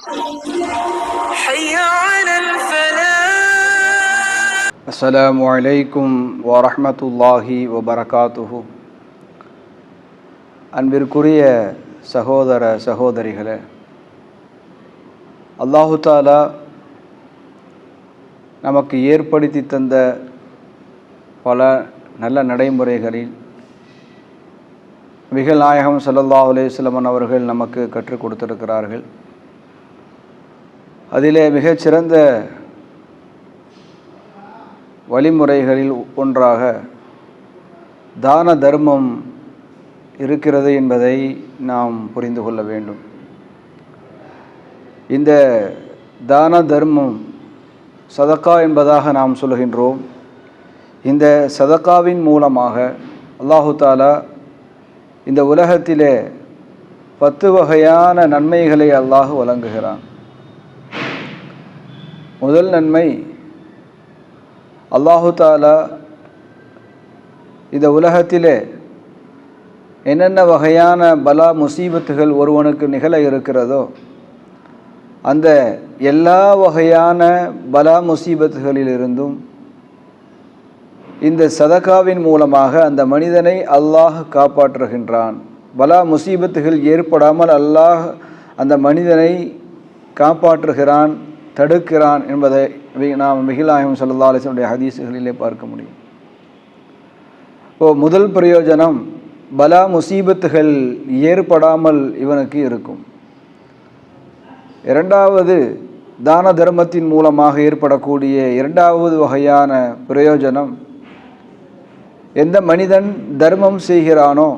حي على الفلاح. السلام عليكم ورحمة الله وبركاته. அன்பிற்குரிய சகோதர சகோதரிகளே, அல்லாஹு தாலா நமக்கு ஏற்படுத்தி தந்த பல நல்ல நடைமுறைகளில் நபிகள் நாயகம் ஸல்லல்லாஹு அலைஹி வஸல்லம் அவர்கள் நமக்கு கற்றுக் கொடுத்திருக்கிறார்கள். அதிலே மிகச்சிறந்த வழிமுறைகளில் ஒன்றாக தான தர்மம் இருக்கிறது என்பதை நாம் புரிந்து கொள்ள வேண்டும். இந்த தான தர்மம் சதக்கா என்பதாக நாம் சொல்கின்றோம். இந்த சதக்காவின் மூலமாக அல்லாஹு தாலா இந்த உலகத்திலே 10 வகையான நன்மைகளை அல்லாஹ் வழங்குகிறான். முதல் நன்மை, அல்லாஹு தாலா இந்த உலகத்திலே என்னென்ன வகையான பலா முசீபத்துகள் ஒருவனுக்கு நிகழ இருக்கிறதோ அந்த எல்லா வகையான பலா முசீபத்துகளிலிருந்தும் இந்த சதகாவின் மூலமாக அந்த மனிதனை அல்லாஹ் காப்பாற்றுகின்றான். பலா முசீபத்துகள் ஏற்படாமல் அல்லாஹ் அந்த மனிதனை காப்பாற்றுகிறான், தடுக்கிறான் என்பதை நாம் நபிகள் நாயகம் ஸல்லல்லாஹு அலைஹி வஸல்லம் ஹதீஸுகளிலே பார்க்க முடியும். முதல் பிரயோஜனம், பலா முசீபத்துகள் ஏற்படாமல் இவனுக்கு இருக்கும். இரண்டாவது, தான தர்மத்தின் மூலமாக ஏற்படக்கூடிய இரண்டாவது வகையான பிரயோஜனம், எந்த மனிதன் தர்மம் செய்கிறானோ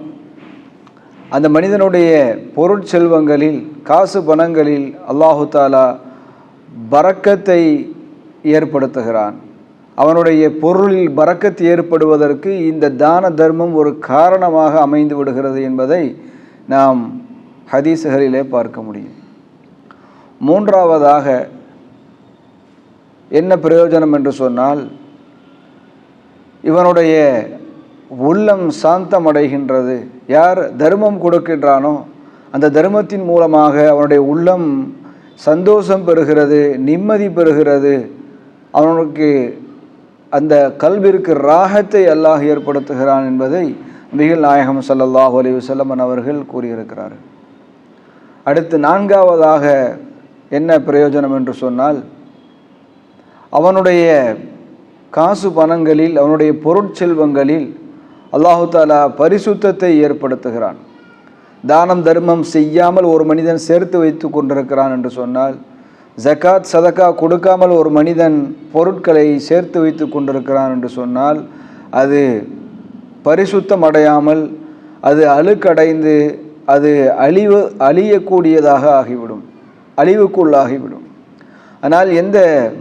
அந்த மனிதனுடைய பொருட்செல்வங்களில், காசு பணங்களில் அல்லாஹு தாலா பரக்கத்தை ஏற்படுத்துகிறான். அவனுடைய பொருளில் பரக்கத்து ஏற்படுவதற்கு இந்த தான தர்மம் ஒரு காரணமாக அமைந்து விடுகிறது என்பதை நாம் ஹதீஸுகளிலே பார்க்க முடியும். மூன்றாவதாக என்ன பிரயோஜனம் என்று சொன்னால், இவனுடைய உள்ளம் சாந்தமடைகின்றது. யார் தர்மம் கொடுக்கின்றானோ அந்த தர்மத்தின் மூலமாக அவனுடைய உள்ளம் சந்தோஷம் பெறுகிறது, நிம்மதி பெறுகிறது. அவனுக்கு அந்த கல்விற்கு ராகத்தை அல்லாஹ் ஏற்படுத்துகிறான் என்பதை நபிகள் நாயகம் ஸல்லல்லாஹு அலைஹி வஸல்லம் அவர்கள் கூறியிருக்கிறார்கள். அடுத்து நான்காவதாக என்ன பிரயோஜனம் என்று சொன்னால், அவனுடைய காசு பணங்களில், அவனுடைய பொருட்செல்வங்களில் அல்லாஹு தாலா பரிசுத்தத்தை ஏற்படுத்துகிறான். தானம் தர்மம் செய்யாமல் ஒரு மனிதன் சேர்த்து வைத்து கொண்டிருக்கிறான் என்று சொன்னால், ஜகாத் சதக்கா கொடுக்காமல் ஒரு மனிதன் பொருட்களை சேர்த்து வைத்து கொண்டிருக்கிறான் என்று சொன்னால், அது பரிசுத்தம் அடையாமல் அது அழுக்கடைந்து அது அழியக்கூடியதாக ஆகிவிடும், அழிவுக்குள்ளாகிவிடும். ஆனால் எந்த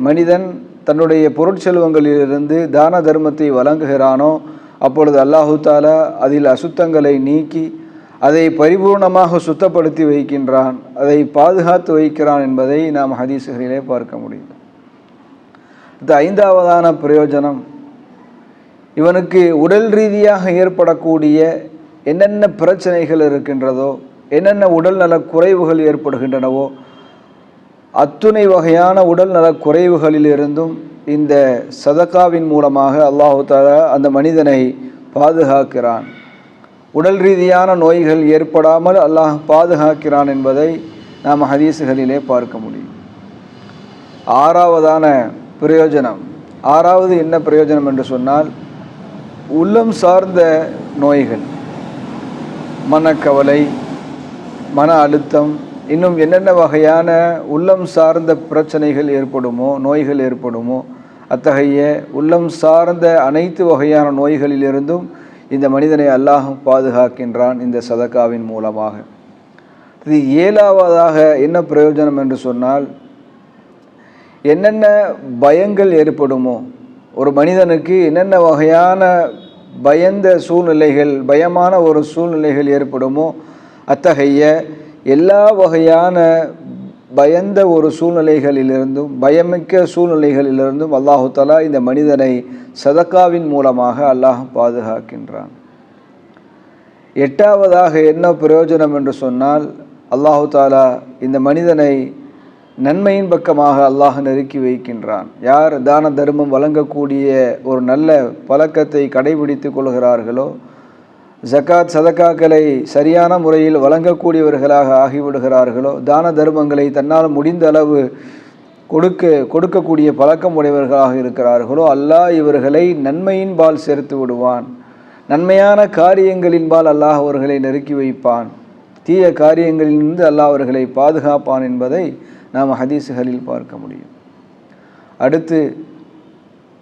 மனிதன் தன்னுடைய பொருட்செல்வங்களிலிருந்து தான தர்மத்தை வழங்குகிறானோ அப்பொழுது அல்லாஹு தாலா அதில் அசுத்தங்களை நீக்கி அதை பரிபூர்ணமாக சுத்தப்படுத்தி வைக்கின்றான், அதை பாதுகாத்து வைக்கிறான் என்பதை நாம் ஹதீஸுகளிலே பார்க்க முடியும். இது ஐந்தாவதான பிரயோஜனம், இவனுக்கு உடல் ரீதியாக ஏற்படக்கூடிய என்னென்ன பிரச்சனைகள் இருக்கின்றதோ, என்னென்ன உடல் நல குறைவுகள் ஏற்படுகின்றனவோ அத்துணை வகையான உடல் நல குறைவுகளிலிருந்தும் இந்த சதகாவின் மூலமாக அல்லாஹு தஆலா அந்த மனிதனை பாதுகாக்கிறான். உடல் ரீதியான நோய்கள் ஏற்படாமல் அல்லாஹ் பாதுகாக்கிறான் என்பதை நாம் ஹதீஸுகளிலே பார்க்க முடியும். ஆறாவதான பிரயோஜனம், ஆறாவது என்ன பிரயோஜனம் என்று சொன்னால், உள்ளம் சார்ந்த நோய்கள், மனக்கவலை, மன அழுத்தம், இன்னும் என்னென்ன வகையான உள்ளம் சார்ந்த பிரச்சனைகள் ஏற்படுமோ, நோய்கள் ஏற்படுமோ, அத்தகைய உள்ளம் சார்ந்த அனைத்து வகையான நோய்களிலிருந்தும் இந்த மனிதனை அல்லாஹ் பாதுகாக்கின்றான் இந்த சதகாவின் மூலமாக. இது ஏழாவதாக என்ன பிரயோஜனம் என்று சொன்னால், என்னென்ன பயங்கள் ஏற்படுமோ, ஒரு மனிதனுக்கு என்னென்ன வகையான பயந்த சூழ்நிலைகள், பயமான ஒரு சூழ்நிலைகள் ஏற்படுமோ அத்தகைய எல்லா வகையான பயந்த ஒரு சூழ்நிலைகளிலிருந்தும், பயமிக்க சூழ்நிலைகளிலிருந்தும் அல்லாஹு தஆலா இந்த மனிதனை சதகாவின் மூலமாக அல்லாஹ் பாதுகாக்கின்றான். எட்டாவதாக என்ன பிரயோஜனம் என்று சொன்னால், அல்லாஹு தஆலா இந்த மனிதனை நன்மையின் பக்கமாக அல்லாஹ் நெருக்கி வைக்கின்றான். யார் தான தர்மம் வழங்கக்கூடிய ஒரு நல்ல பழக்கத்தை கடைபிடித்து கொள்கிறார்களோ, ஜகாத் சதக்காக்களை சரியான முறையில் வழங்கக்கூடியவர்களாக ஆகிவிடுகிறார்களோ, தான தர்மங்களை தன்னால் முடிந்த அளவு கொடுக்கக்கூடிய பழக்கம் உடையவர்களாக இருக்கிறார்களோ, அல்லாஹ் இவர்களை நன்மையின்பால் சேர்த்து விடுவான். நன்மையான காரியங்களின்பால் அல்லாஹ் அவர்களை நெருக்கி வைப்பான். தீய காரியங்களிலிருந்து அல்லாஹ் அவர்களை பாதுகாப்பான் என்பதை நாம் ஹதீஸுகளில் பார்க்க முடியும். அடுத்து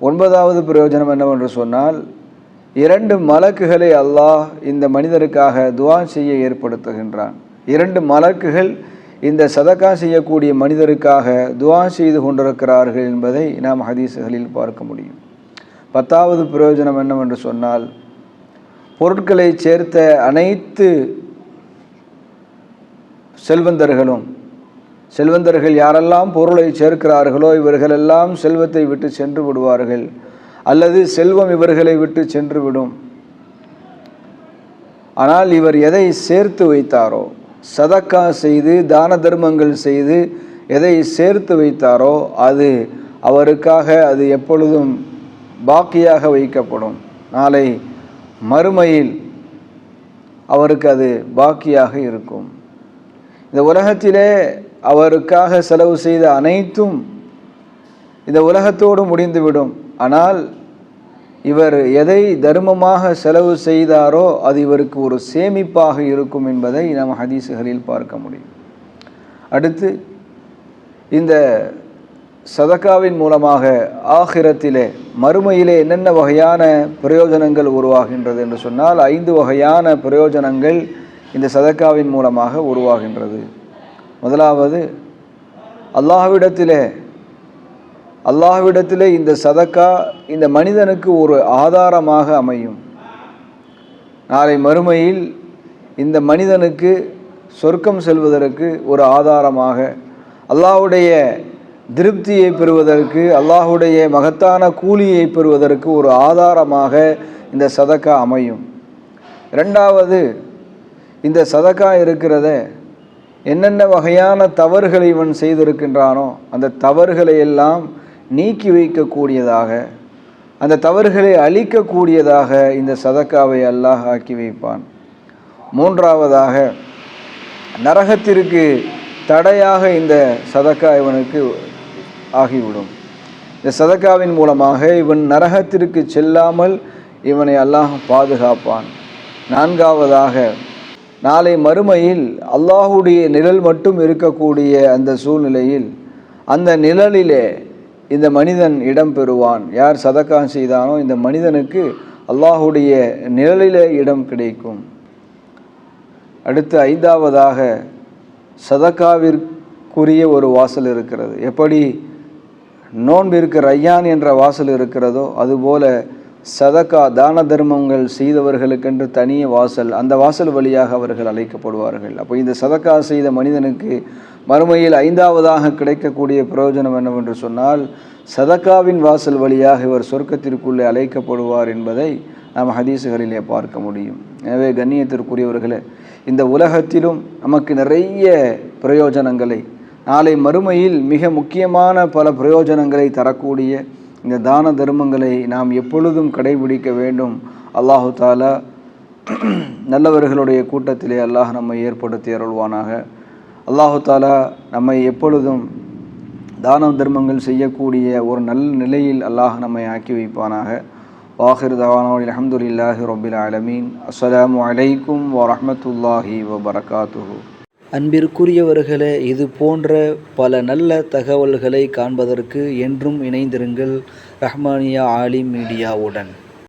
9வது பிரயோஜனம் என்னவென்று சொன்னால், 2 மலக்குகளை அல்லாஹ் இந்த மனிதருக்காக துஆ செய்ய ஏற்படுத்துகின்றான். 2 மலக்குகள் இந்த சதகா செய்யக்கூடிய மனிதருக்காக துஆ செய்து கொண்டிருக்கிறார்கள் என்பதை நாம் ஹதீஸுகளில் பார்க்க முடியும். 10வது பிரயோஜனம் என்னவென்று சொன்னால், பொருட்களை சேர்த்த அனைத்து செல்வந்தர்கள் யாரெல்லாம் பொருளை சேர்க்கிறார்களோ இவர்களெல்லாம் செல்வத்தை விட்டு சென்று விடுவார்கள், அல்லது செல்வம் இவர்களை விட்டு சென்று விடும். ஆனால் இவர் எதை சேர்த்து வைத்தாரோ, சதக்கா செய்து தான தர்மங்கள் செய்து எதை சேர்த்து வைத்தாரோ அது அவருக்காக அது எப்பொழுதும் பாக்கியாக வைக்கப்படும். நாளை மறுமையில் அவருக்கு அது பாக்கியாக இருக்கும். இந்த உலகத்திலே அவருக்காக செலவு செய்த அனைத்தும் இந்த உலகத்தோடு முடிந்துவிடும். ஆனால் இவர் எதை தர்மமாக செலவு செய்தாரோ அது இவருக்கு ஒரு சேமிப்பாக இருக்கும் என்பதை நாம் ஹதீஸுகளில் பார்க்க முடியும். அடுத்து இந்த சதகாவின் மூலமாக ஆகிரத்திலே மறுமையிலே என்னென்ன வகையான பிரயோஜனங்கள் உருவாகின்றது என்று சொன்னால் 5 வகையான பிரயோஜனங்கள் இந்த சதகாவின் மூலமாக உருவாகின்றது. முதலாவது, அல்லாஹ்விடத்திலே இந்த சதக்கா இந்த மனிதனுக்கு ஒரு ஆதாரமாக அமையும். நாளை மறுமையில் இந்த மனிதனுக்கு சொர்க்கம் செல்வதற்கு ஒரு ஆதாரமாக, அல்லாஹ்வுடைய திருப்தியை பெறுவதற்கு, அல்லாஹ்வுடைய மகத்தான கூலியை பெறுவதற்கு ஒரு ஆதாரமாக இந்த சதக்கா அமையும். 2வது, இந்த சதக்கா இருக்கிறத என்னென்ன வகையான தவறுகளை இவன் செய்திருக்கின்றானோ அந்த தவறுகளை எல்லாம் நீக்கி வைக்கக்கூடியதாக, அந்த தவறுகளை அழிக்கக்கூடியதாக இந்த சதக்காவை அல்லாஹ் ஆக்கி வைப்பான். 3வதாக, நரகத்திற்கு தடையாக இந்த சதக்கா இவனுக்கு ஆகிவிடும். இந்த சதக்காவின் மூலமாக இவன் நரகத்திற்கு செல்லாமல் இவனை அல்லாஹ் பாதுகாப்பான். 4வதாக, நாளை மறுமையில் அல்லாஹுடைய நிழல் மட்டும் இருக்கக்கூடிய அந்த சூழ்நிலையில் அந்த நிழலிலே இந்த மனிதன் இடம் பெறுவான். யார் சதக்கா செய்தானோ இந்த மனிதனுக்கு அல்லாஹுடைய நிழலிலே இடம் கிடைக்கும். அடுத்து 5வதாக, சதக்காவிற்குரிய ஒரு வாசல் இருக்கிறது. எப்படி நோன்பிற்கு ரய்யான் என்ற வாசல் இருக்கிறதோ அதுபோல சதக்கா தான தர்மங்கள் செய்தவர்களுக்கென்று தனிய வாசல், அந்த வாசல் வழியாக அவர்கள் அழைக்கப்படுவார்கள். அப்போ இந்த சதக்கா செய்த மனிதனுக்கு மறுமையில் 5வதாக கிடைக்கக்கூடிய பிரயோஜனம் என்னவென்று சொன்னால், சதக்காவின் வாசல் வழியாக இவர் சொர்க்கத்திற்குள்ளே அழைக்கப்படுவார் என்பதை நாம் ஹதீஸுகளிலே பார்க்க முடியும். எனவே கண்ணியத்திற்குரியவர்களே, இந்த உலகத்திலும் நமக்கு நிறைய பிரயோஜனங்களை, நாளை மறுமையில் மிக முக்கியமான பல பிரயோஜனங்களை தரக்கூடிய இந்த தான தர்மங்களை நாம் எப்பொழுதும் கடைபிடிக்க வேண்டும். அல்லாஹு தாலா நல்லவர்களுடைய கூட்டத்திலே அல்லாஹ் நம்மை ஏற்படுத்தி அருள்வானாக. அல்லாஹு தாலா நம்மை எப்பொழுதும் தான தர்மங்கள் செய்யக்கூடிய ஒரு நல்ல நிலையில் அல்லாஹ் நம்மை ஆக்கி வைப்பானாக. வாஹிர் தவானா அல்ஹம்துலில்லாஹி ரப்பில் ஆலமீன். அஸ்ஸலாமு அலைக்கும் வரஹ்மத்துல்லாஹி வபரகாத்துஹு. அன்பிற்குரியவர்களே, இது போன்ற பல நல்ல தகவல்களை காண்பதற்கு என்றும் இணைந்திருங்கள் ரஹ்மானியா ஆலிம் மீடியாவுடன்.